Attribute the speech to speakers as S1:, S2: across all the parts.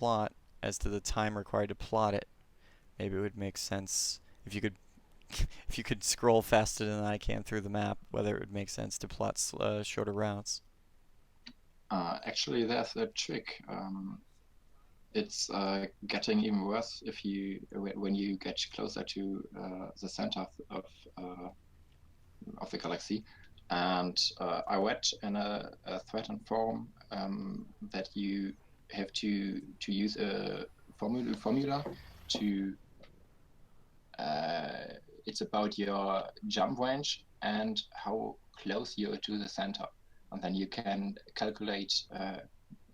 S1: plot as to the time required to plot it. Maybe it would make sense if you could if you could scroll faster than I can through the map, whether it would make sense to plot shorter routes.
S2: Actually, there's a trick. It's getting even worse if when you get closer to the center of the galaxy. And I read in a threatened forum that you have to use a formula to. It's about your jump range and how close you're to the center, and then you can calculate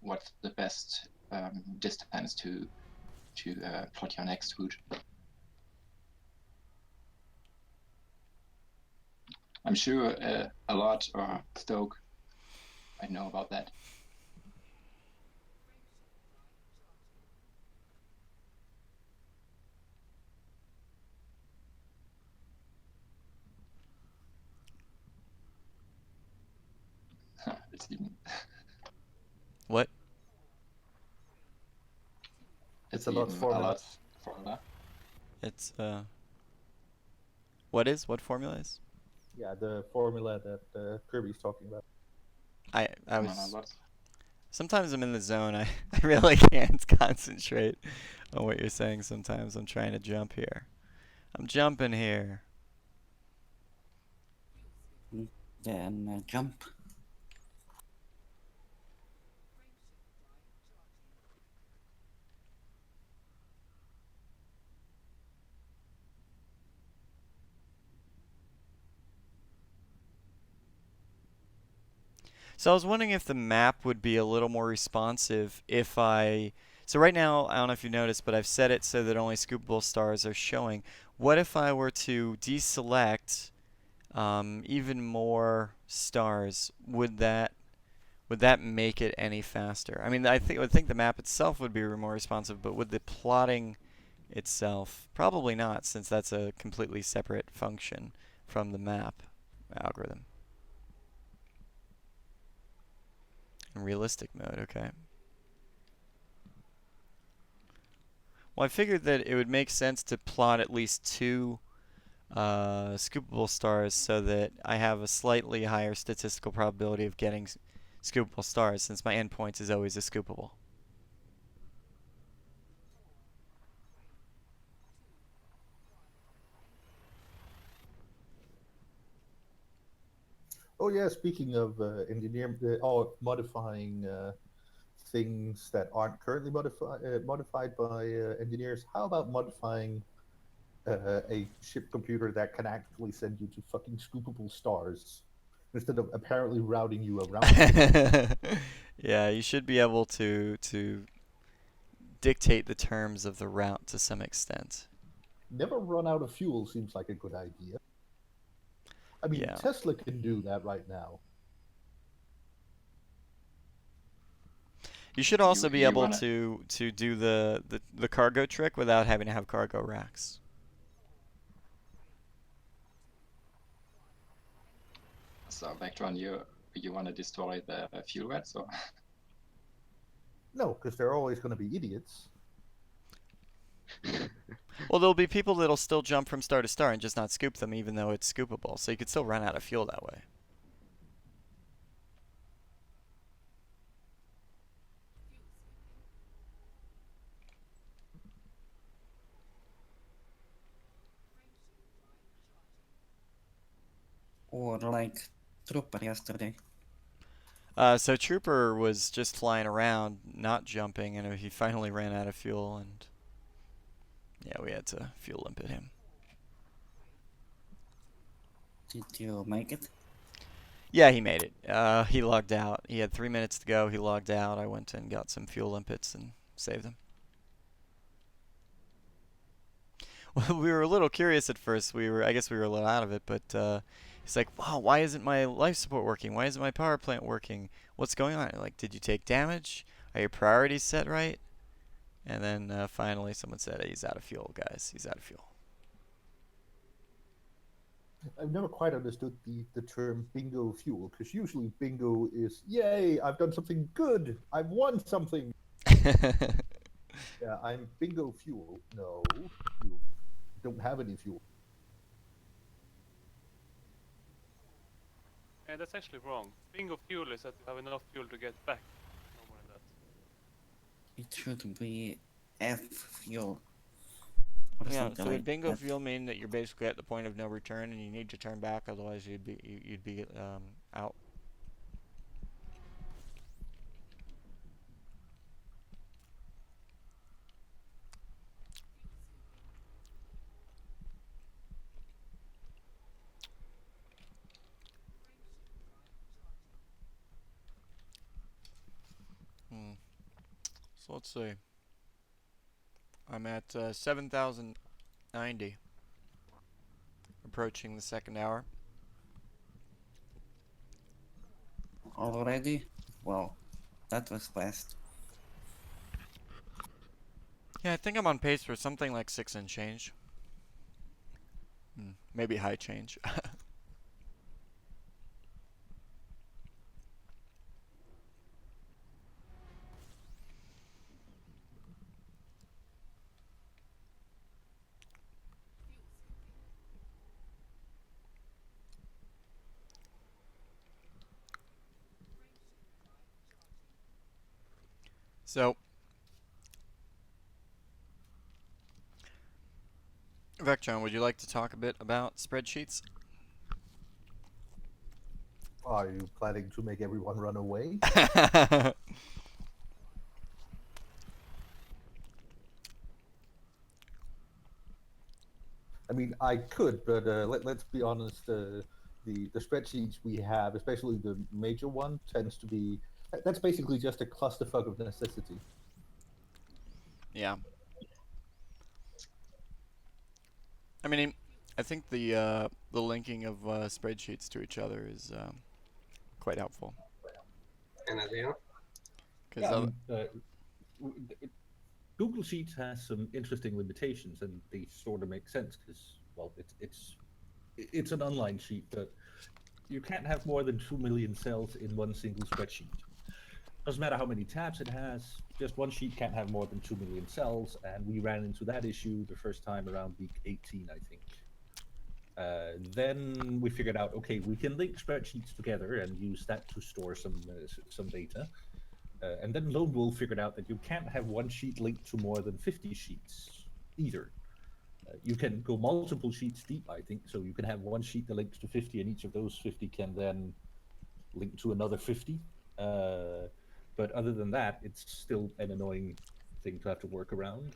S2: what's the best distance to plot your next route. I'm sure a lot or Stoke I know about that. It's even
S1: What?
S3: It's a lot formula.
S2: formula.
S1: It's what formula is?
S3: Yeah, the formula that Kirby's talking about.
S1: I was sometimes I'm in the zone. I really can't concentrate on what you're saying sometimes. I'm trying to jump here. I'm jumping here.
S4: Then jump.
S1: So I was wondering if the map would be a little more responsive if I... So right now, I don't know if you noticed, but I've set it so that only scoopable stars are showing. What if I were to deselect even more stars? Would that make it any faster? I mean, I would think the map itself would be more responsive, but would the plotting itself? Probably not, since that's a completely separate function from the map algorithm. In realistic mode, okay. Well, I figured that it would make sense to plot at least two scoopable stars so that I have a slightly higher statistical probability of getting scoopable stars, since my endpoint is always a scoopable.
S3: Oh yeah, speaking of modifying things that aren't currently modified by engineers, how about modifying a ship computer that can actually send you to fucking scoopable stars instead of apparently routing you around?
S1: Yeah, you should be able to dictate the terms of the route to some extent.
S3: Never run out of fuel seems like a good idea. I mean,
S1: Yeah.
S3: Tesla can do that right now.
S1: You should also be able to do the cargo trick without having to have cargo racks.
S2: So Vectron, you want to destroy the fuel rats, or?
S3: No, because they're always going to be idiots.
S1: Well, there'll be people that'll still jump from star to star and just not scoop them, even though it's scoopable. So you could still run out of fuel that way.
S4: Or like Trooper yesterday.
S1: So Trooper was just flying around, not jumping, and he finally ran out of fuel, and yeah, we had to fuel limpet him.
S4: Did you make it?
S1: Yeah, he made it. He logged out. He had 3 minutes to go. He logged out. I went and got some fuel limpets and saved him. Well, we were a little curious at first. I guess we were a little out of it, but he's like, "Wow, why isn't my life support working? Why isn't my power plant working? What's going on?" Like, did you take damage? Are your priorities set right? And then finally, someone said, "He's out of fuel, guys. He's out of fuel."
S3: I've never quite understood the term bingo fuel, because usually bingo is, yay, I've done something good, I've won something. Yeah, I'm bingo fuel. No, you don't have any fuel.
S5: And that's actually wrong. Bingo fuel is that you have enough fuel to get back. No more than that.
S4: It should be F fuel. Or
S1: Yeah,
S4: something
S1: so would
S4: like
S1: bingo
S4: that.
S1: fuel mean that you're basically at the point of no return and you need to turn back, otherwise you'd be out. Hmm. So let's see. I'm at 7,090, approaching the second hour.
S4: Already? Well, that was fast.
S1: Yeah, I think I'm on pace for something like 6 and change. Maybe high change. So, Vectron, would you like to talk a bit about spreadsheets?
S3: Are you planning to make everyone run away? I mean, I could, but let's be honest. The spreadsheets we have, especially the major one, tends to be that's basically just a clusterfuck of necessity.
S1: Yeah. I mean, I think the linking of spreadsheets to each other is quite helpful. Because
S3: Yeah, I mean, Google Sheets has some interesting limitations, and they sort of make sense because, well, it's an online sheet, but you can't have more than 2 million cells in one single spreadsheet. Doesn't matter how many tabs it has, just one sheet can't have more than 2 million cells, and we ran into that issue the first time around week 18, I think. Then we figured out, okay, we can link spreadsheets together and use that to store some data. And then Lone Wolf figured out that you can't have one sheet linked to more than 50 sheets either. You can go multiple sheets deep, I think, so you can have one sheet that links to 50, and each of those 50 can then link to another 50. But other than that, it's still an annoying thing to have to work around.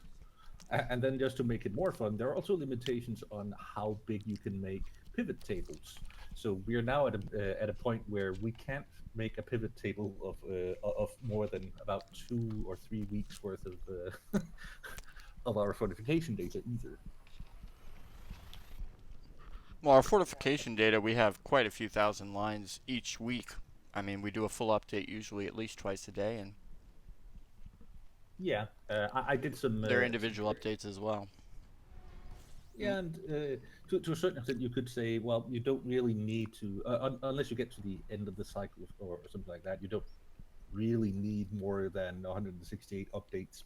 S3: And then just to make it more fun, there are also limitations on how big you can make pivot tables. So we are now at a point where we can't make a pivot table of more than about 2 or 3 weeks worth of of our fortification data either.
S1: well, our fortification data, we have quite a few thousand lines each week. I mean, we do a full update usually at least twice a day, and
S3: Yeah, I did some.
S1: they're individual updates as well.
S3: Yeah, and to a certain extent, you could say, well, you don't really need to, unless you get to the end of the cycle or something like that. You don't really need more than 168 updates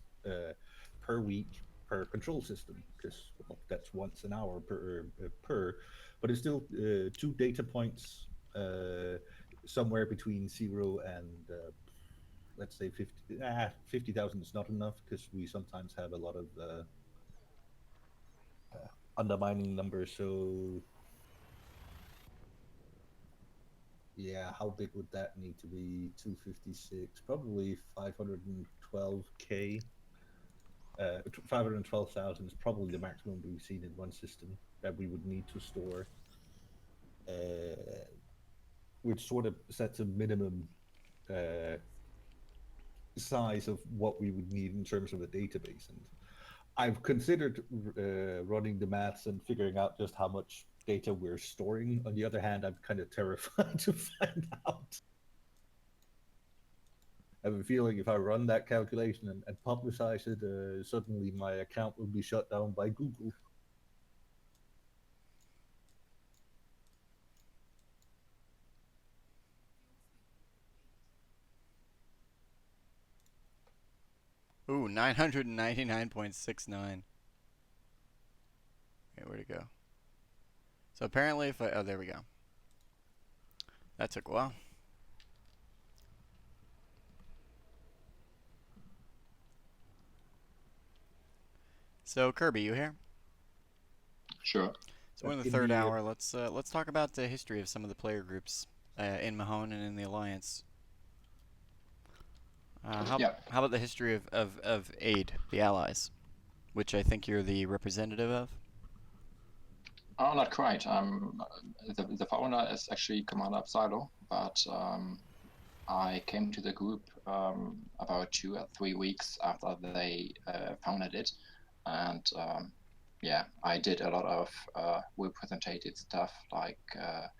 S3: per week per control system, because well, that's once an hour per. But it's still 2 data points, somewhere between 0 and let's say 50. 50,000 is not enough because we sometimes have a lot of undermining numbers. So yeah, how big would that need to be? 256, probably 512k. 512,000 is probably the maximum we've seen in one system that we would need to store, which sort of sets a minimum size of what we would need in terms of a database. And I've considered running the maths and figuring out just how much data we're storing. On the other hand, I'm kind of terrified to find out. I have a feeling if I run that calculation and publicize it, suddenly my account will be shut down by Google.
S1: Ooh, 999.69. Okay, where'd it go? So apparently if I... Oh, there we go. That took a while. So Kirby, you here?
S2: Sure.
S1: So we're in the
S3: In
S1: third
S3: the,
S1: hour. Let's talk about the history of some of the player groups in Mahone and in the Alliance.
S2: Yeah.
S1: How about the history of AID, the Allies, which I think you're the representative of?
S2: Oh, not quite. The founder is actually Commander Absilo, but I came to the group about 2 or 3 weeks after they founded it, and yeah, I did a lot of representative stuff like at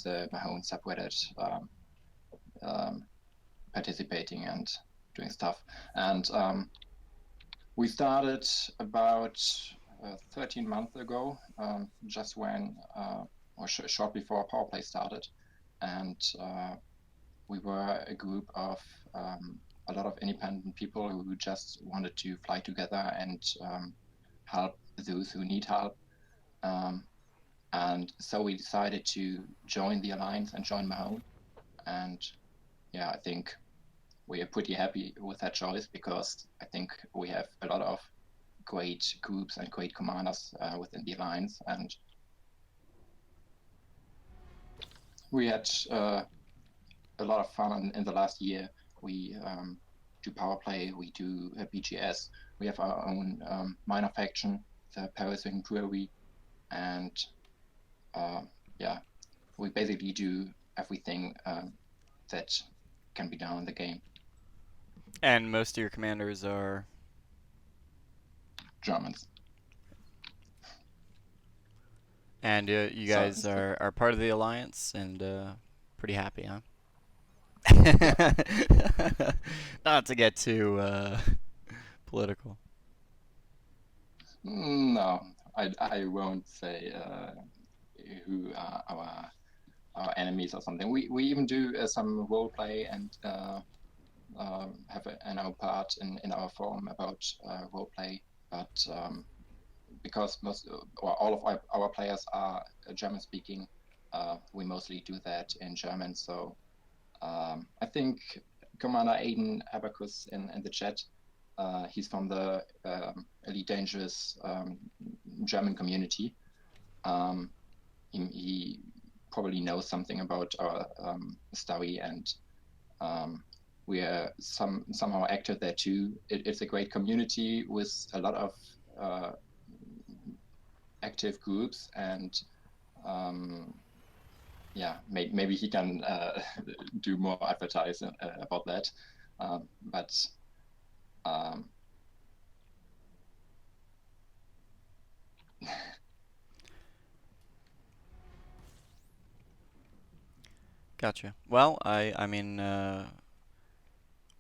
S2: the Mahone subreddit, participating and doing stuff, and we started about 13 months ago, just when or short before Powerplay started, and we were a group of a lot of independent people who just wanted to fly together and help those who need help. And so we decided to join the Alliance and join Mahone. And yeah, I think we are pretty happy with that choice because I think we have a lot of great groups and great commanders within the Alliance. And we had a lot of fun in the last year. We do power play, we do BGS, we have our own minor faction, the Paris Brewery, and yeah, we basically do everything that can be done in the game.
S1: And most of your commanders are...
S2: Germans.
S1: And you
S2: So
S1: guys are part of the Alliance and pretty happy, huh? Not to get too political.
S2: no, I won't say who are our enemies or something. We even do some role play and have an our part in our forum about role play, but because most or all of our players are German speaking, we mostly do that in German. So I think Commander Aiden Abacus in the chat, he's from the Elite Dangerous German community. He probably knows something about our story, and we are somehow active there too. It's a great community with a lot of active groups, and yeah, maybe he can do more advertising about that. But
S1: Gotcha. Well, I mean,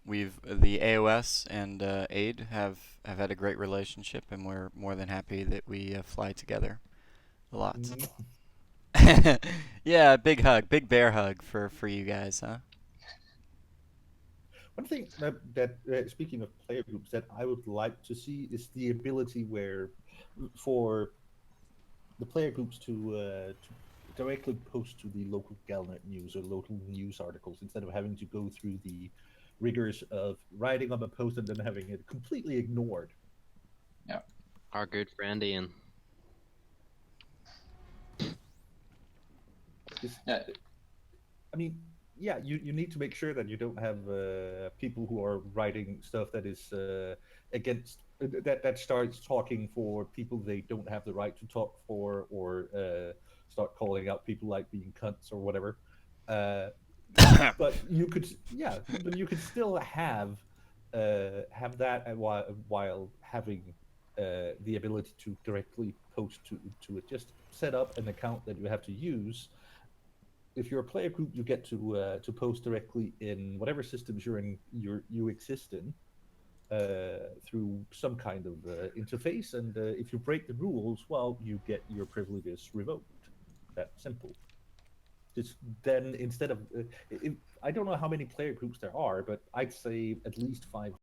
S1: we've the AOS and AID have had a great relationship, and we're more than happy that we fly together a lot. Yeah, big hug, big bear hug for you guys, huh?
S3: One thing that speaking of player groups that I would like to see is the ability where for the player groups to directly post to the local Galnet news or local news articles instead of having to go through the rigors of writing up a post and then having it completely ignored.
S2: yeah,
S6: Our good friend Ian.
S2: yeah,
S3: I mean, yeah, you need to make sure that you don't have people who are writing stuff that is against that starts talking for people they don't have the right to talk for, or start calling out people like being cunts or whatever. But you could, yeah, but you could still have that while having the ability to directly post to it. Just set up an account that you have to use. If you're a player group, you get to post directly in whatever systems you exist in through some kind of interface, and if you break the rules, well, you get your privileges revoked. That simple. Just then, instead of, I don't know how many player groups there are, but I'd say at least 5